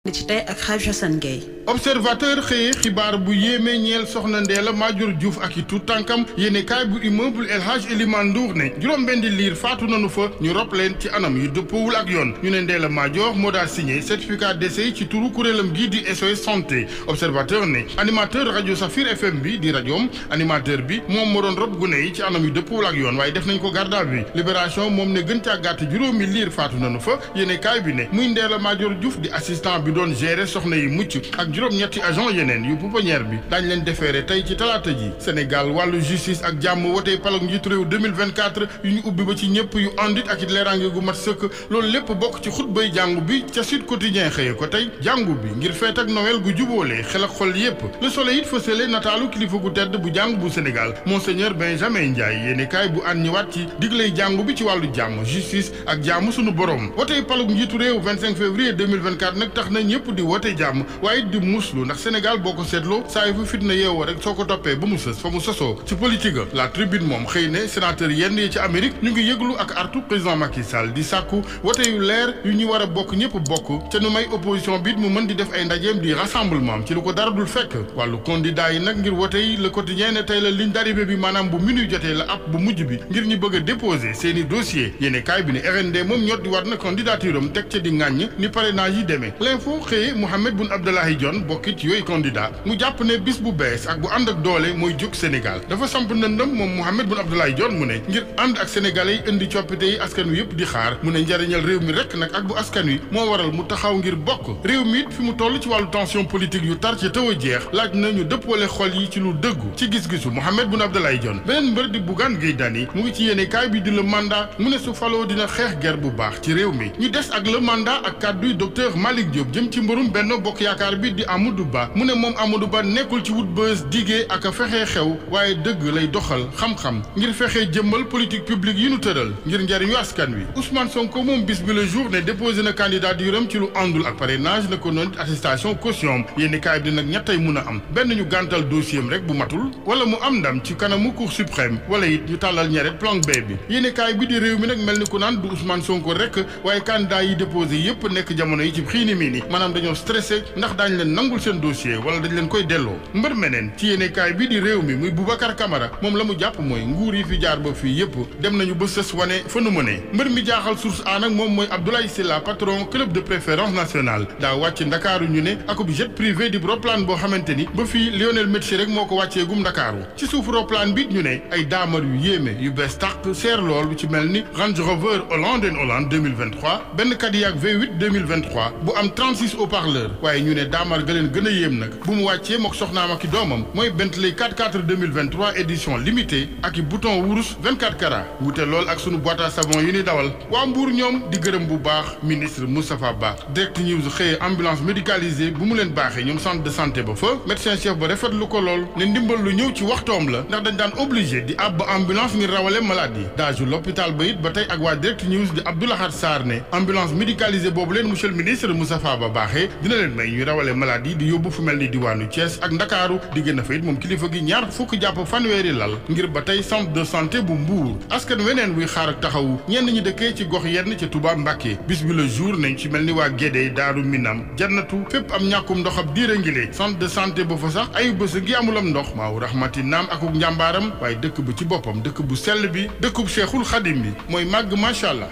li ci tey ak Hadj Assane Gueye. observateur xëyee xibaar bu yéeme ñeel soxna Ndella Madior Diouf ak i tuut tànkam yéene kaay bu immeuble El Hadj Elimane Ndour ne juróom-benni liir faatu nanu fa ñu rob leen ci anam yu dëppoowul ak yoon ñu ne Ndella Madior moo daa signé certificat d'essai ci turu kuréelam gii di SOS santé observateur ne animateur rajo Safir FM bi di rajoom animateur bi moom moo doon rob gune yi ci anam yu dëppoowul ak yoon waaye def nañ ko garde à vue libération moom ne gën caa gàtt juróomi liir faatu nanu fa yéene kaay bi ne muy Ndella Madior Diouf di assistant bi doon gérer soxna yi mucc ak juróom-ñetti agent yeneen yu pouponnière bi daañ leen defeere tey ci talaata ji Sénégal wàllu justice ak jàmm wotey palok njiitu réew 2024 yu ñu ubbi ba ci ñëpp yu àndit ak it leeraange gu mat sëkk loolu lépp bokk ci xutbay jàngu bi ca Sud Quotidien xëye ko tey jàngu bi ngir feet ak Noël gu jubóolee xel ak xol yépp Le Soleil it fësale nataalu kilifa gu tedd bu jàngu bu Sénégal Monseigneur Benjamin Ndiaye yéene kaay bu ànd ñëwaat ci digley jàngu bi ci wàllu jàmm justice ak jàmm sunu borom wotey palok njiitu réew 25 février 2024 nag tax na ñëpp di wote jàmm waaye di muslu ndax Sénégal boo ko seetloo saa yu fu fitna yeewoo rek soo ko toppee ba mu sës fa mu sosoo ci politique la tribune moom xëy ne sénateur yenn yi ci Amérique ñu ngi yëglu ak artu président Macky Sall di sàkku wote yu leer yu ñu war a bokk ñëpp bokk ca nu may opposition bi mu mën di def ay ndajeem di rassemblement ci lu ko dara dul fekk wàllu candidat yi nag ngir wote yi le quotidien ne tey la ligne d'arrivée bi maanaam bu minuit jotee la app bu mujj bi ngir ñu bëgg a déposer seeni dossier yéene kaay bi ne RND moom ñot di war na candidature am teg ca di ŋàññ ni parrainage yi demee l'info xëye Mohamed Boun Abdallah Dionne bokkit yooyu candidat mu jàpp ne bis bu bees ak bu ànd ak doole mooy jóg Sénégal dafa samp ndëndam moom Mohamed Boun Abdallah Dionne mu ne ngir ànd ak sénégalais yi indi coppite yi askan wi yëpp di xaar mu ne njariñal réew mi rek nag ak bu askan wi moo waral mu taxaw ngir bokk réew mi it fi mu toll ci wàllu tension politique yu tar ci taw a jeex laaj na ñu dëppale xol yi ci lu dëggu ci gis-gisu Mohamed Boun Abdallah Dionne beneen mbër di Bougane Gueye Dany mu ngi ci yéene kaay bi di le mandat mu ne su faloo dina xeex ger bu baax ci réew mi ñu des ak le mandat ak kàdduy docteur Malick Diop jëm ci mbërum Benno Bokk Yaakaar bi di Amadou Ba mu ne moom Amadou Ba nekkul ci wut bës digee ak a fexee xew waaye dëgg lay doxal xam-xam ngir fexee jëmmal politique publique yi nu tëral ngir njariñu askan wi Ousmane Sonko moom bis bi le jour ne déposé na candidature am ci lu àndul ak parrainage na ko noonu attestation caution yéeni kaay bi nag ñettay mun a am benn ñu gàntal dossier am rek bu matul wala mu am ndam ci kanamu Cour suprême wala it ñu tàllal ñeret plan B bi yéeni kaay bi di réew mi nag mel ni ku naan du Ousmane Sonko rek waaye candidat yi déposé yépp nekk jamono yi ci xiini mii ni maanaam dañoo stressé ndax daañ leen nangul seen dossier wala dañ leen koy delloo mbër meneen ci yéenekaay bi di réew mi muy Boubacar Camara moom la mu jàpp mooy nguur yi fi jaar ba fii yëpp dem nañu ba sës wane fa nu mënee mbër mi jaaxal source a nag moom mooy Abdoulaye Sylla patron club de préférence nationale daa wàcc ndakaaru ñu ne akub jet privé di roplaan boo xamante ni ba fii Lionel Messi rek moo ko wàccee gum ndakaaru ci suuf roplaan bi ñu ne ay daamar yu yéeme yu bees tàq seer lool ci mel ni Range Rover Holland 2023 benn Cadillac V8 2023 bu am 36 haut-parleurs waaye ñu ne daamar ga leen gën a yéem nag bu mu wàccee mook soxnaam ak i doomam mooy Bentley 4x4 2023 édition limitée ak i bouton wurus 24 carats wute lool ak sunu boîte à savon yu ni dawal waa Mbour ñoom di gërëm bu baax ministre Moustapha Ba Direct News xëye ambulance médicalisée bu mu leen baaxee ñoom centre de santé ba fa médecin chef ba rafetlu ko lool ne ndimbal lu ñëw ci waxtoom la ndax dañ daan obligé di àbb ambulance ngir rawale malade yi daaju l'hôpital ba it ba tey ak waa Direct News di Abdoulahad Sarr ne ambulance médicalisée boobu leen monsieur le ministre Moustapha Ba baaxee dina leen may ñu rawale malade yi di yóbbu fu mel ni diwaanu Thiès ak Ndakaaru di gën a fa it moom kilifa gi ñaar fukk jàpp fanweeri lal ngir ba tey centre de santé bu Mbour askan weneen wuy xaar ak taxawu ñenn ñi dëkkee ci gox yenn ca Touba Mbacké bis bi le jour nañ ci mel ni waa Guédé Daaru Minam Jannatu fépp am ñàkkum ndox ab diire ngile centre de santé ba fa sax ay bés ngi amulam ndox maaw rahmati naam akuk njàmbaaram waaye dëkk bu ci boppam dëkk bu sell bi dëkkub Cheikhul Khadim bi mooy màgg macha allah.